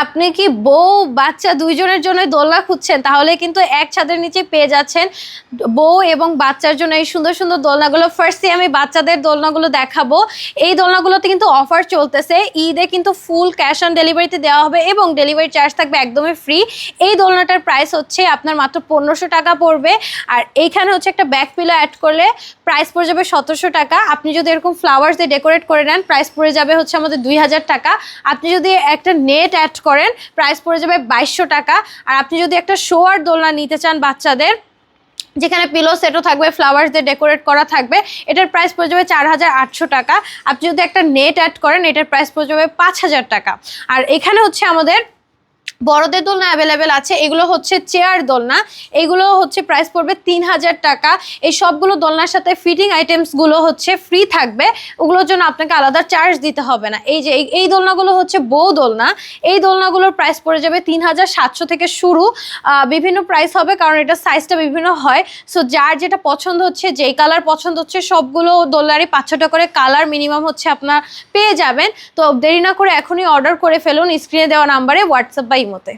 আপনি কি বউ বাচ্চা দুইজনের জন্য দোলনা খুঁজছেন, তাহলে কিন্তু এক ছাদের নিচে পেয়ে যাচ্ছেন বউ এবং বাচ্চার জন্য এই সুন্দর সুন্দর দোলনাগুলো। ফার্স্টে আমি বাচ্চাদের দোলনাগুলো দেখাবো। এই দোলনাগুলোতে কিন্তু অফার চলতেছে, ঈদে কিন্তু ফুল ক্যাশ অন ডেলিভারিতে দেওয়া হবে এবং ডেলিভারি চার্জ থাকবে একদমই ফ্রি। এই দোলনাটার প্রাইস হচ্ছে আপনার মাত্র 1500 টাকা পড়বে। আর এইখানে হচ্ছে একটা ব্যাক পিলো অ্যাড করলে প্রাইস পড়ে যাবে 1700 টাকা। আপনি যদি এরকম ফ্লাওয়ার্স দিয়ে ডেকোরেট করে নেন প্রাইস পড়ে যাবে হচ্ছে আমাদের 2000 টাকা। আপনি যদি একটা নেট অ্যাড করেন প্রাইস পড়ে যাবে 2200 টাকা। আর আপনি যদি একটা শোয়ার দোলনা নিতে চান বাচ্চাদের, যেখানে পিলো সেটও থাকবে, ফ্লাওয়ার্স দিয়ে ডেকোরেট করা থাকবে, এটার প্রাইস পড়ে যাবে 4800 টাকা। আপনি যদি একটা নেট অ্যাড করেন এটার প্রাইস পড়ে যাবে 5000 টাকা। আর এখানে হচ্ছে আমাদের বড়দের দোলনা অ্যাভেলেবেল আছে, এগুলো হচ্ছে চেয়ার দোলনা, এগুলো হচ্ছে প্রাইস পড়বে 3000 টাকা। এই সবগুলো দোলনার সাথে ফিটিং আইটেমসগুলো হচ্ছে ফ্রি থাকবে, ওগুলোর জন্য আপনাকে আলাদা চার্জ দিতে হবে না। এই যে এই দোলনাগুলো হচ্ছে বউ দোলনা, এই দোলনাগুলোর প্রাইস পড়ে যাবে 3700 থেকে শুরু। বিভিন্ন প্রাইস হবে কারণ এটা সাইজটা বিভিন্ন হয়। সো যার যেটা পছন্দ হচ্ছে, যেই কালার পছন্দ হচ্ছে, সবগুলো দোলনারই 5-6টা করে কালার মিনিমাম হচ্ছে আপনার পেয়ে যাবেন। তো দেরি না করে এখনই অর্ডার করে ফেলুন স্ক্রিনে দেওয়া নাম্বারে, হোয়াটসঅ্যাপ বা ইমোতে।